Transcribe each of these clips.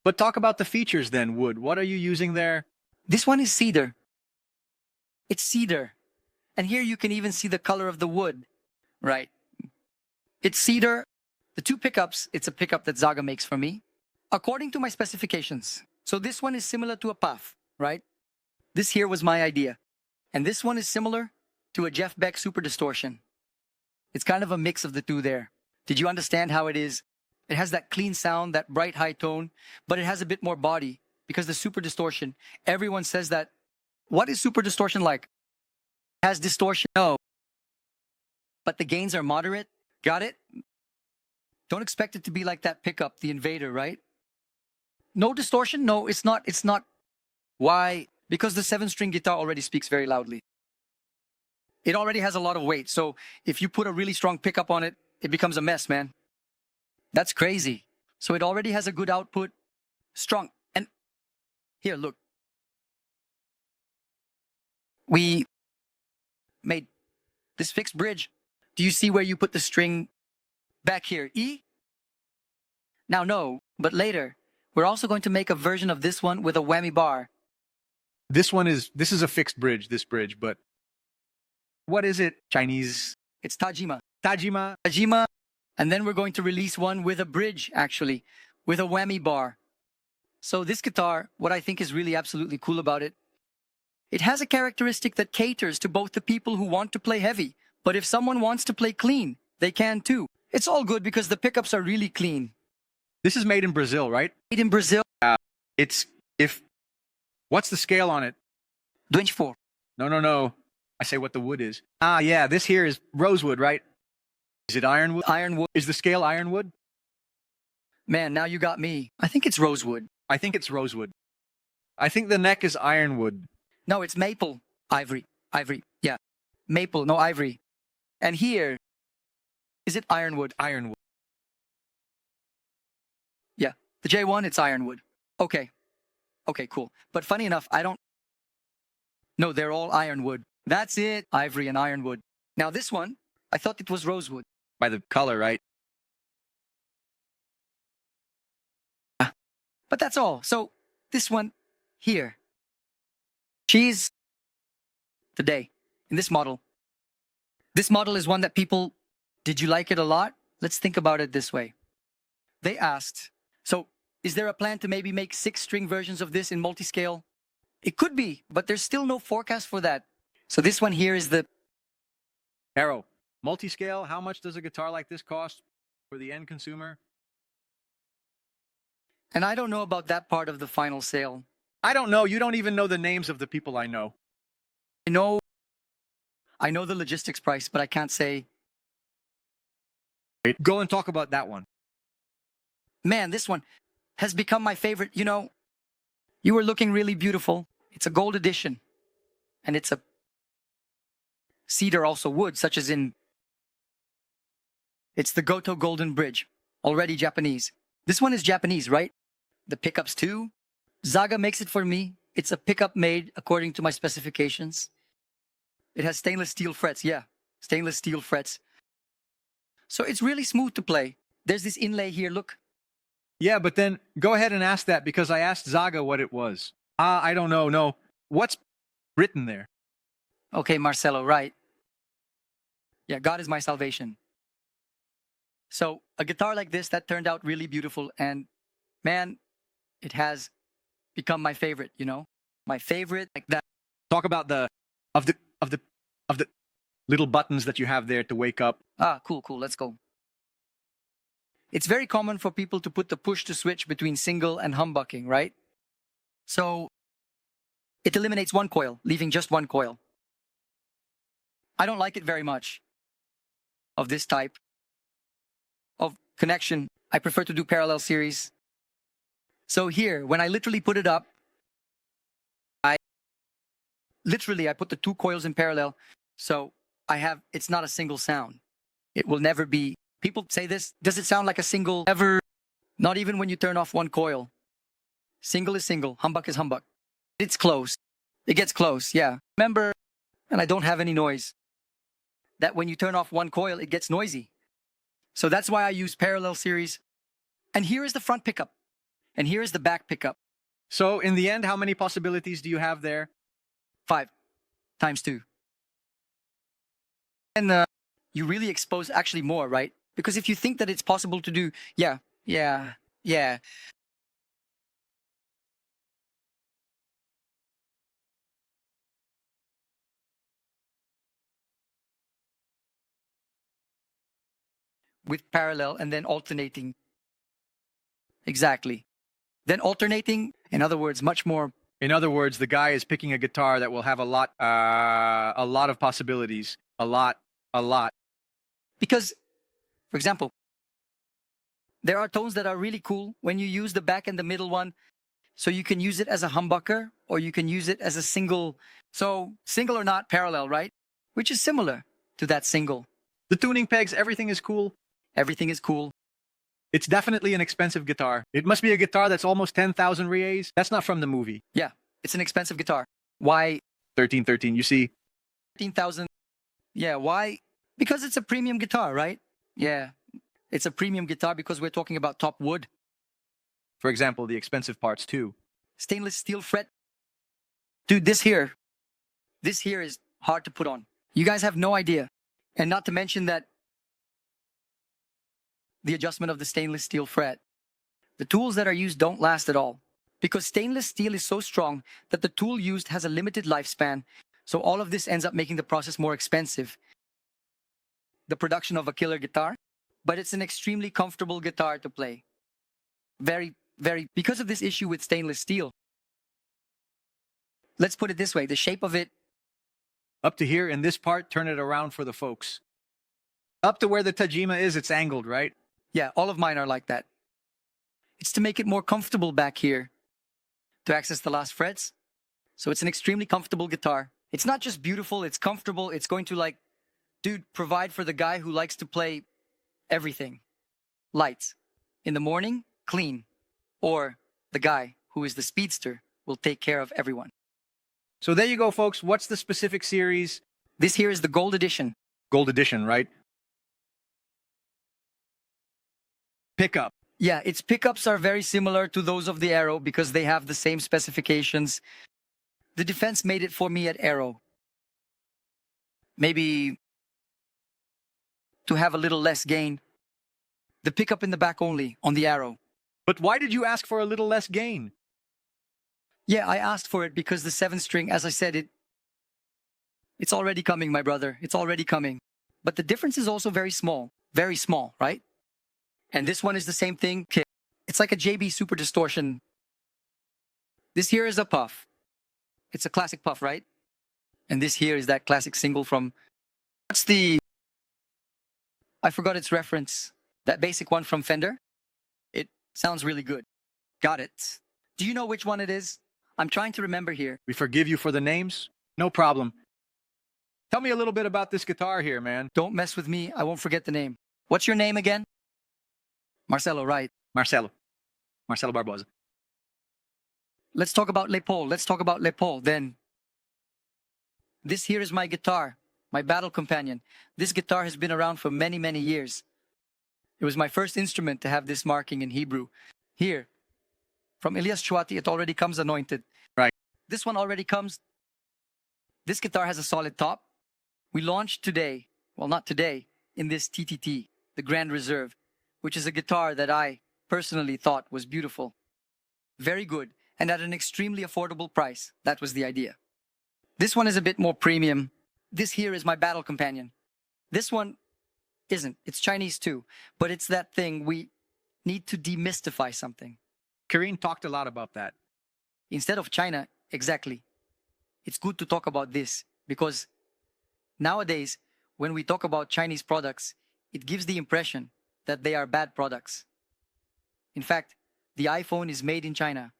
But talk about the features then, wood. What are you using there? This one is cedar. It's cedar. And here you can even see the color of the wood, right? It's cedar. The two pickups, it's a pickup that Zaga makes for me, according to my specifications. So this one is similar to a puff, right? This here was my idea. And this one is similar to a Jeff Beck Super Distortion. It's kind of a mix of the two there. Did you understand how it is? It has that clean sound, that bright high tone, but it has a bit more body because the Super Distortion, everyone says that. What is Super Distortion like? It has distortion, no. But the gains are moderate. Got it? Don't expect it to be like that pickup, the Invader, right? No distortion? No, it's not. It's not. Why? Because the 7-string guitar already speaks very loudly. It already has a lot of weight. So if you put a really strong pickup on it, it becomes a mess, man. That's crazy. So it already has a good output. Strong. And here, look. We made this fixed bridge. Do you see where you put the string back here? E? Now, no, but later, we're also going to make a version of this one with a whammy bar. This is a fixed bridge, this bridge, but what is it? Chinese? It's Tajima. Tajima? Tajima. And then we're going to release one with a bridge, actually, with a whammy bar. So this guitar, what I think is really absolutely cool about it, it has a characteristic that caters to both the people who want to play heavy, but if someone wants to play clean, they can too. It's all good because the pickups are really clean. This is made in Brazil, right? Made in Brazil. What's the scale on it? 24. No. I say what the wood is. Ah, yeah, this here is rosewood, right? Is it ironwood? Ironwood. Is the scale ironwood? Man, now you got me. I think it's rosewood. I think it's rosewood. I think the neck is ironwood. No, it's maple. Ivory. Yeah. Maple, no ivory. And here, is it ironwood? Ironwood. Yeah. The J1, it's ironwood. Okay, cool. But funny enough, No, they're all ironwood. That's it. Ivory and ironwood. Now this one, I thought it was rosewood. By the color, right? But that's all. So this one here, she's today in this model. This model is one that people, did you like it a lot? Let's think about it this way. They asked, so is there a plan to maybe make 6-string versions of this in multi-scale? It could be, but there's still no forecast for that. So this one here is the... Arrow, multi-scale, how much does a guitar like this cost for the end consumer? And I don't know about that part of the final sale. I don't know. You don't even know the names of the people I know. I know the logistics price, but I can't say. Go and talk about that one. Man, this one has become my favorite. You know, you were looking really beautiful. It's a gold edition. And it's a cedar, also wood, such as in... It's the Goto Golden Bridge, already Japanese. This one is Japanese, right? The pickups too. Zaga makes it for me. It's a pickup made according to my specifications. It has stainless steel frets, yeah. Stainless steel frets. So it's really smooth to play. There's this inlay here, look. Yeah, but then go ahead and ask that because I asked Zaga what it was. I don't know, no. What's written there? Okay, Marcelo, right. Yeah, God is my salvation. So a guitar like this, that turned out really beautiful. And man, it has become my favorite, you know? My favorite, like that. Talk about the little buttons that you have there to wake up. Ah, cool, let's go. It's very common for people to put the push to switch between single and humbucking, right? So it eliminates one coil, leaving just one coil. I don't like it very much of this type of connection. I prefer to do parallel series. So here, when I literally put it up, I put the 2 coils in parallel. So it's not a single sound. It will never be. People say this, does it sound like a single ever? Not even when you turn off one coil. Single is single, humbuck is humbuck. It's close. It gets close, yeah. Remember, and I don't have any noise, that when you turn off one coil, it gets noisy. So that's why I use parallel series. And here is the front pickup. And here is the back pickup. So in the end, how many possibilities do you have there? 5 times 2. And you really expose actually more, right? Because if you think that it's possible to do, yeah. With parallel and then alternating. Exactly. Then alternating, in other words, much more. In other words, the guy is picking a guitar that will have a lot of possibilities. A lot. Because, for example, there are tones that are really cool when you use the back and the middle one. So you can use it as a humbucker or you can use it as a single. So single or not, parallel, right? Which is similar to that single. The tuning pegs, everything is cool. Everything is cool. It's definitely an expensive guitar. It must be a guitar that's almost 10,000 reais. That's not from the movie. Yeah, it's an expensive guitar. Why 1313, you see? 13,000? Yeah, why? Because it's a premium guitar, right? Yeah, it's a premium guitar because we're talking about top wood. For example, the expensive parts too. Stainless steel fret. Dude, this here is hard to put on. You guys have no idea. And not to mention that the adjustment of the stainless steel fret. The tools that are used don't last at all because stainless steel is so strong that the tool used has a limited lifespan. So all of this ends up making the process more expensive. The production of a killer guitar, but it's an extremely comfortable guitar to play. Very, because of this issue with stainless steel. Let's put it this way, the shape of it. Up to here in this part, turn it around for the folks. Up to where the Tajima is, it's angled, right? Yeah, all of mine are like that. It's to make it more comfortable back here to access the last frets. So it's an extremely comfortable guitar. It's not just beautiful, it's comfortable. It's going to provide for the guy who likes to play everything. Lights. In the morning, clean. Or the guy who is the speedster will take care of everyone. So there you go, folks. What's the specific series? This here is the Gold Edition. Gold Edition, right? Pickup. Yeah, its pickups are very similar to those of the Arrow because they have the same specifications. The Defense made it for me at Arrow. Maybe to have a little less gain. The pickup in the back only on the Arrow. But why did you ask for a little less gain? Yeah, I asked for it because the 7th string, as I said, it's already coming, my brother. It's already coming. But the difference is also very small, right? And this one is the same thing. It's like a JB Super Distortion. This here is a puff. It's a classic puff, right? And this here is that classic single from... I forgot its reference. That basic one from Fender. It sounds really good. Got it. Do you know which one it is? I'm trying to remember here. We forgive you for the names. No problem. Tell me a little bit about this guitar here, man. Don't mess with me. I won't forget the name. What's your name again? Marcelo, right? Marcelo Barbosa. Let's talk about Les Paul. Then, this here is my guitar, my battle companion. This guitar has been around for many, many years. It was my first instrument to have this marking in Hebrew. Here, from Elias Chouati, it already comes anointed. Right. This one already comes. This guitar has a solid top. We launched today, well, not today, in this TTT, the Grand Reserve, which is a guitar that I personally thought was beautiful. Very good, and at an extremely affordable price. That was the idea. This one is a bit more premium. This here is my battle companion. This one isn't. It's Chinese too, but it's that thing we need to demystify something. Karine talked a lot about that. Instead of China, exactly. It's good to talk about this because nowadays, when we talk about Chinese products, it gives the impression that they are bad products. In fact, the iPhone is made in China.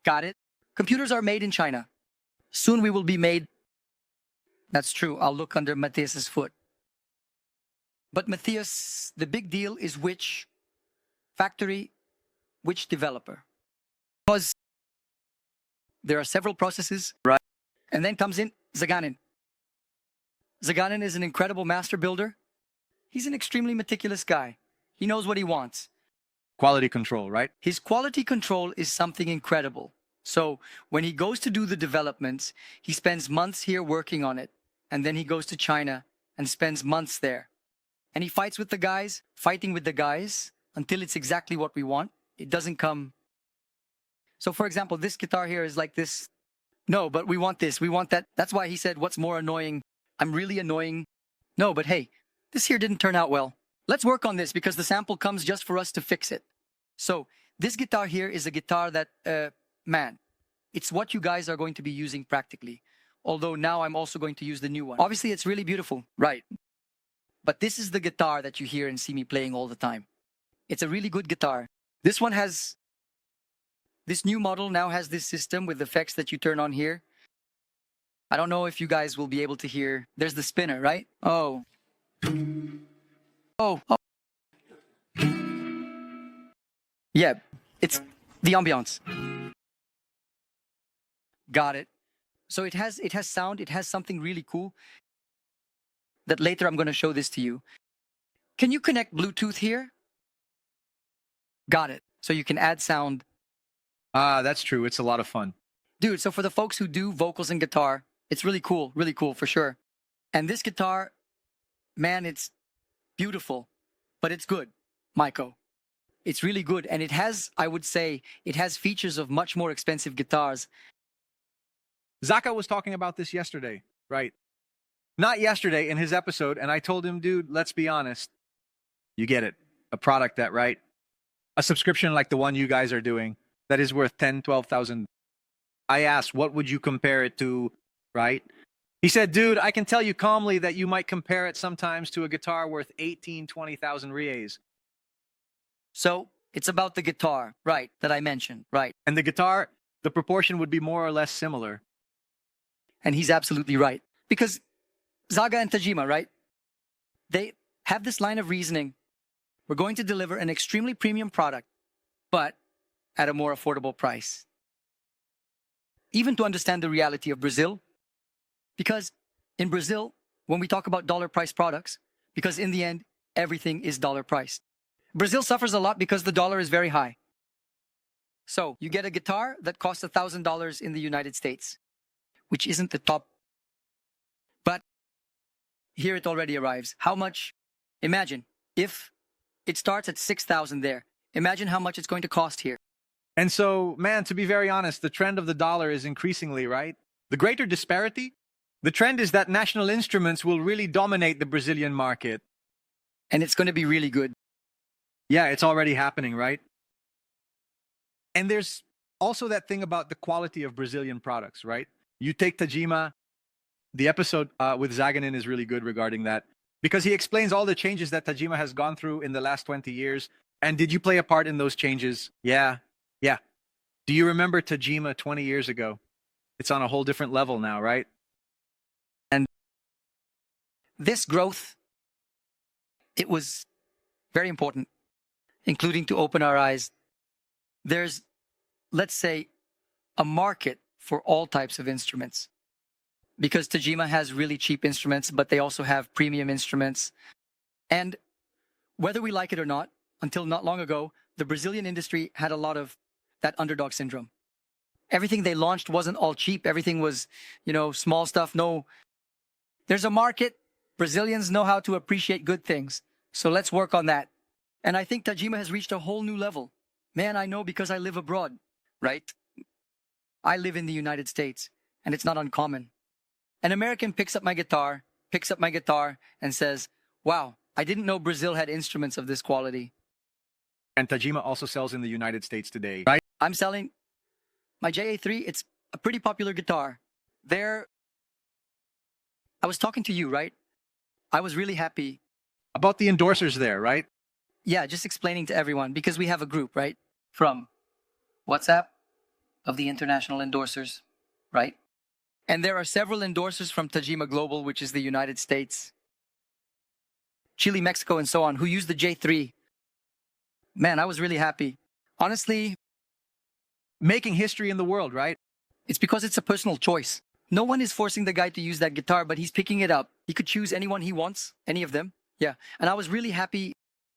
Got it? Computers are made in China. Soon we will be made. That's true. I'll look under Mateus's foot. But Mateus, the big deal is which factory, which developer. Because there are several processes, right? And then comes in Zaganin. Zaganin is an incredible master builder. He's an extremely meticulous guy. He knows what he wants. quality control, right? His quality control is something incredible. So when he goes to do the developments, he spends months here working on it. And then he goes to China and spends months there. And he fights with the guys, fighting with the guys until it's exactly what we want. It doesn't come. So for example, this guitar here is like this. No, but we want this. We want that. That's why he said, what's more annoying? I'm really annoying. No, but hey, this here didn't turn out well. Let's work on this because the sample comes just for us to fix it. So this guitar here is a guitar that, man, it's what you guys are going to be using practically. Although now I'm also going to use the new one. Obviously, it's really beautiful, right? But this is the guitar that you hear and see me playing all the time. It's a really good guitar. This one has, this new model now has this system with effects that you turn on here. I don't know if you guys will be able to hear. There's the spinner, right? Oh. Oh. Yeah, it's the ambiance. Got it. So it has sound, it has something really cool that later I'm going to show this to you. Can you connect Bluetooth here? Got it. So you can add sound. That's true. It's a lot of fun. Dude, so for the folks who do vocals and guitar, it's really cool for sure. And this guitar, man, it's beautiful, but it's good, Maiko. It's really good. And it has, I would say, it has features of much more expensive guitars. Zaka was talking about this yesterday, right? Not yesterday in his episode, and I told him, dude, let's be honest. You get it. A product that, right? A subscription like the one you guys are doing that is worth 10, 12,000. I asked, what would you compare it to, right? He said, dude, I can tell you calmly that you might compare it sometimes to a guitar worth 18, 20,000 reais. So it's about the guitar, right, that I mentioned, right? And the guitar, the proportion would be more or less similar. And he's absolutely right. Because Zaga and Tajima, right? They have this line of reasoning. We're going to deliver an extremely premium product, but at a more affordable price. Even to understand the reality of Brazil. Because in Brazil, when we talk about dollar price products, because in the end, everything is dollar priced. Brazil suffers a lot because the dollar is very high. So you get a guitar that costs $1,000 in the United States, which isn't the top. But here it already arrives. How much? Imagine if it starts at 6,000 there. Imagine how much it's going to cost here. And so, man, to be very honest, the trend of the dollar is increasingly, right? The greater disparity, the trend is that national instruments will really dominate the Brazilian market. And it's going to be really good. Yeah, it's already happening, right? And there's also that thing about the quality of Brazilian products, right? You take Tajima, the episode with Zaganin is really good regarding that because he explains all the changes that Tajima has gone through in the last 20 years. And did you play a part in those changes? Yeah. Do you remember Tajima 20 years ago? It's on a whole different level now, right? And this growth, it was very important, including to open our eyes. There's, let's say, a market for all types of instruments. Because Tajima has really cheap instruments, but they also have premium instruments. And whether we like it or not, until not long ago, the Brazilian industry had a lot of that underdog syndrome. Everything they launched wasn't all cheap. Everything was, small stuff. No, there's a market. Brazilians know how to appreciate good things. So let's work on that. And I think Tajima has reached a whole new level. Man, I know because I live abroad, right? I live in the United States, and it's not uncommon. An American picks up my guitar, and says, wow, I didn't know Brazil had instruments of this quality. And Tajima also sells in the United States today, right? I'm selling my JA3. It's a pretty popular guitar. I was talking to you, right? I was really happy. About the endorsers there, right? Yeah, just explaining to everyone, because we have a group, right? From WhatsApp of the international endorsers, right? And there are several endorsers from Tajima Global, which is the United States, Chile, Mexico, and so on, who use the J3. Man, I was really happy. Honestly, making history in the world, right? It's because it's a personal choice. No one is forcing the guy to use that guitar, but he's picking it up. He could choose anyone he wants, any of them. Yeah. And I was really happy